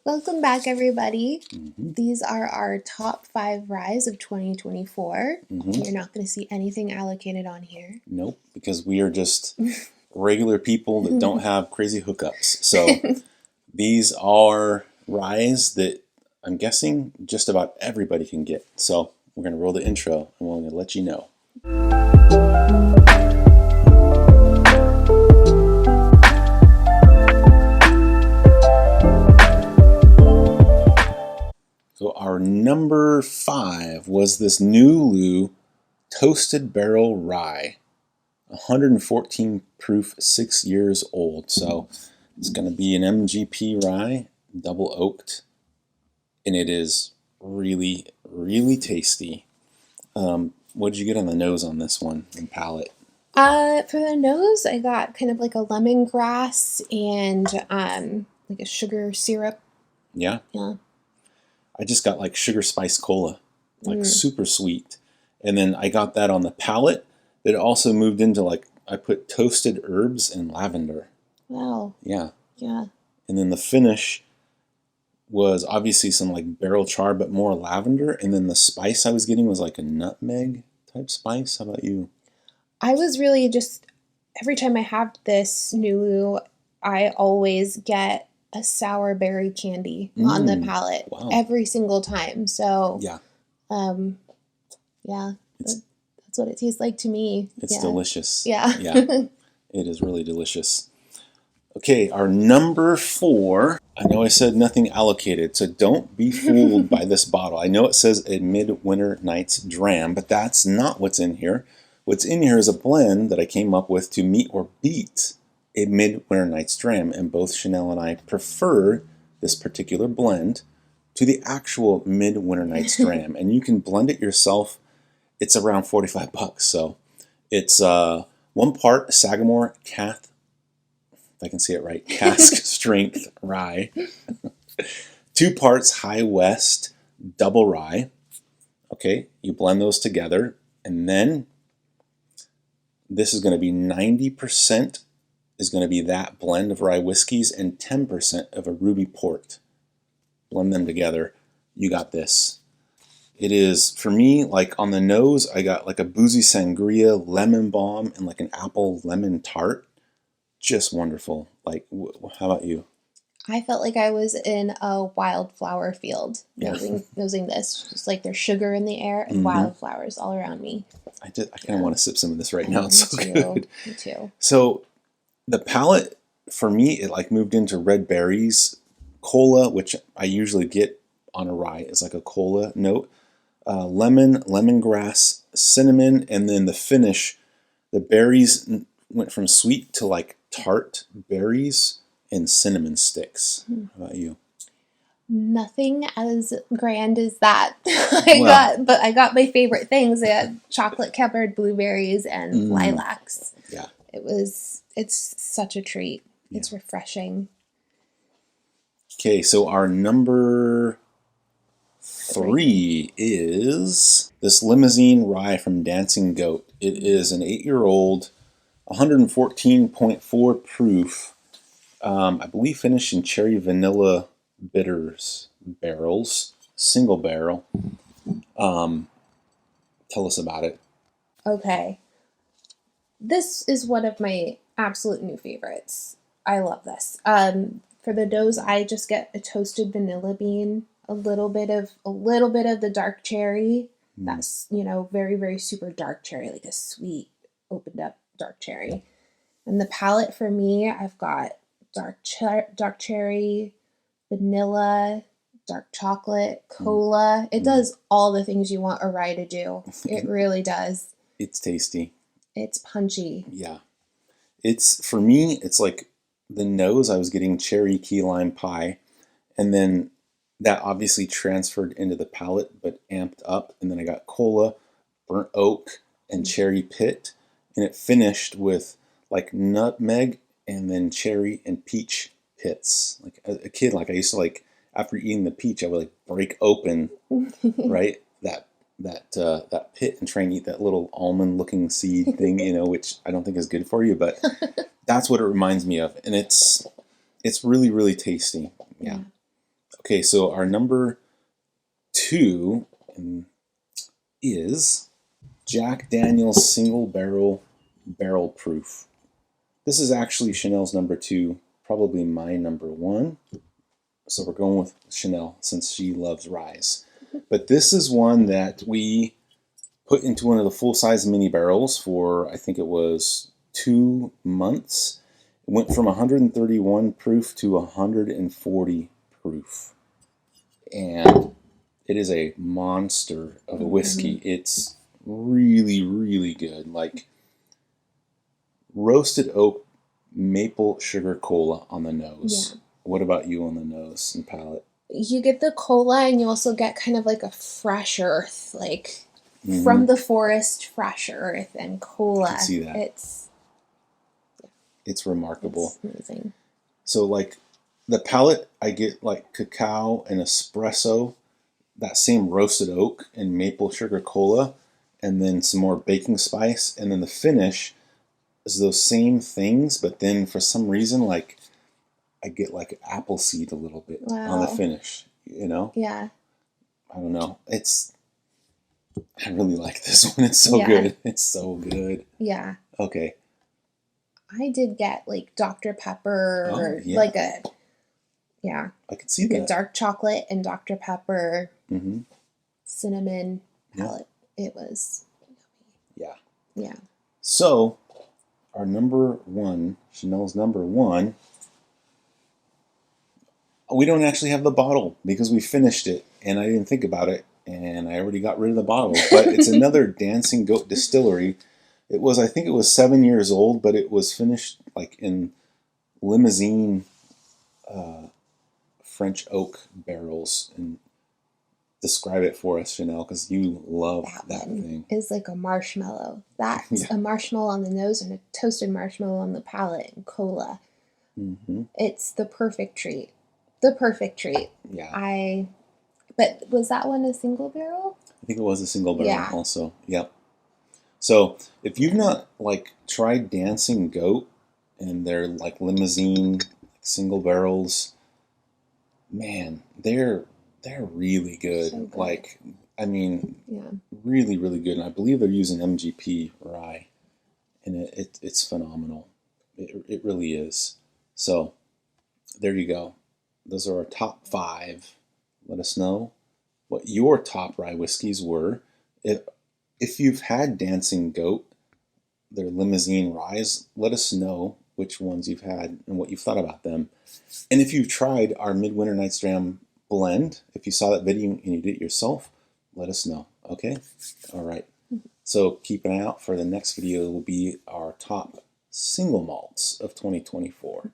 Welcome back, everybody. These are our top 5 ryes of 2024. You're not going to see anything allocated on here. Nope, because we are just regular people that don't have crazy hookups. So these are ryes that I'm guessing just about everybody can get. So we're going to roll the intro and we're going to let you know. So our number 5 was this Newu Toasted Barrel Rye, 114 proof, 6 years old. So it's going to be an MGP rye, double oaked, and it is really, really tasty. What did you get on the nose on this one and palate? For the nose, I got kind of like a lemongrass and like a sugar syrup. Yeah? Yeah. I just got like sugar spice cola, like super sweet. And then I got that on the palate. It also moved into like, I put toasted herbs and lavender. Wow. Yeah. Yeah. And then the finish was obviously some like barrel char, but more lavender. And then the spice I was getting was like a nutmeg type spice. How about you? I was really just, every time I have this Newu, I always get a sour berry candy on the palate. Wow. Every single time. So, yeah, that's what it tastes like to me. It's delicious. Yeah. Yeah, it is really delicious. Okay, our number 4. I know I said nothing allocated, so don't be fooled by this bottle. I know it says a Midwinter Night's Dram, but that's not what's in here. What's in here is a blend that I came up with to meet or beat a Midwinter Night's Dram, and both Chanel and I prefer this particular blend to the actual Midwinter Night's Dram, and you can blend it yourself. It's around $45, so it's 1 part Sagamore Cask, if I can say it right, cask strength rye, 2 parts High West double rye. Okay, you blend those together, and then this is going to be 90% is going to be that blend of Rye Whiskeys and 10% of a Ruby Port. Blend them together. You got this. It is, for me, like on the nose, I got like a boozy sangria, lemon balm, and like an apple lemon tart. Just wonderful. Like, how about you? I felt like I was in a wildflower field nosing this. Just like there's sugar in the air and wildflowers all around me. I kind of want to sip some of this right now. It's so good. Me too. So the palate, for me, it like moved into red berries, cola, which I usually get on a rye. It's like a cola note. Lemon, lemongrass, cinnamon, and then the finish, the berries went from sweet to like tart berries and cinnamon sticks. How about you? Nothing as grand as that. I got my favorite things. I had chocolate covered blueberries and lilacs. Yeah. It's such a treat. Yeah. It's refreshing. Okay, so our number 3 is this Limousine Rye from Dancing Goat. It is an 8-year-old, 114.4 proof, I believe finished in cherry vanilla bitters barrels, single barrel. Tell us about it. Okay. This is one of my absolute new favorites. I love this. For the nose, I just get a toasted vanilla bean, a little bit of the dark cherry. That's, very, very super dark cherry, like a sweet, opened up dark cherry. And the palate for me, I've got dark cherry, vanilla, dark chocolate, cola. It does all the things you want a rye to do. It really does. It's tasty. It's punchy. Yeah. For me, it's like the nose, I was getting cherry key lime pie, and then that obviously transferred into the palate, but amped up. And then I got cola, burnt oak, and cherry pit, and it finished with like nutmeg and then cherry and peach pits. Like a kid, like I used to like, after eating the peach, I would like break open, right, that pit and try and eat that little almond looking seed thing, which I don't think is good for you, but that's what it reminds me of. And it's really, really tasty. Yeah. Okay, so our number 2 is Jack Daniel's Single Barrel Proof. This is actually Chanel's number 2, probably my number 1. So we're going with Chanel since she loves ryes. But this is one that we put into one of the full-size mini barrels for, I think it was 2 months. It went from 131 proof to 140 proof. And it is a monster of a whiskey. It's really, really good. Like roasted oak maple sugar cola on the nose. Yeah. What about you on the nose and palate? You get the cola, and you also get kind of like a fresh earth, like from the forest, fresh earth and cola. I can see that. It's remarkable. It's amazing. So like the palate, I get like cacao and espresso, that same roasted oak and maple sugar cola, and then some more baking spice, and then the finish is those same things, but then for some reason, like I get like apple seed a little bit on the finish, you know? Yeah. I don't know. I really like this one. It's so good. It's so good. Yeah. Okay. I did get like Dr. Pepper, or like a, I could see that. Dark chocolate and Dr. Pepper, cinnamon palette. It was yummy. Yeah. So, our number 1, Chanel's number 1, we don't actually have the bottle because we finished it and I didn't think about it and I already got rid of the bottle. But it's another Dancing Goat Distillery. I think it was 7 years old, but it was finished like in limousine French oak barrels. And describe it for us, Chanel, because you love that thing. Is like a marshmallow. That's a marshmallow on the nose and a toasted marshmallow on the palate and cola. It's the perfect treat. The perfect treat. Yeah. But was that one a single barrel? I think it was a single barrel also. Yep. So if you've not like tried Dancing Goat and their like limousine single barrels, man, they're really good. So good. Like, I mean, really, really good. And I believe they're using MGP rye, and it's phenomenal. It really is. So there you go. Those are our top 5. Let us know what your top rye whiskeys were. If you've had Dancing Goat, their limousine ryes, let us know which ones you've had and what you've thought about them. And if you've tried our Midwinter Night's Dram blend, if you saw that video and you did it yourself, let us know. Okay? All right. So keep an eye out for the next video. Will be our top single malts of 2024.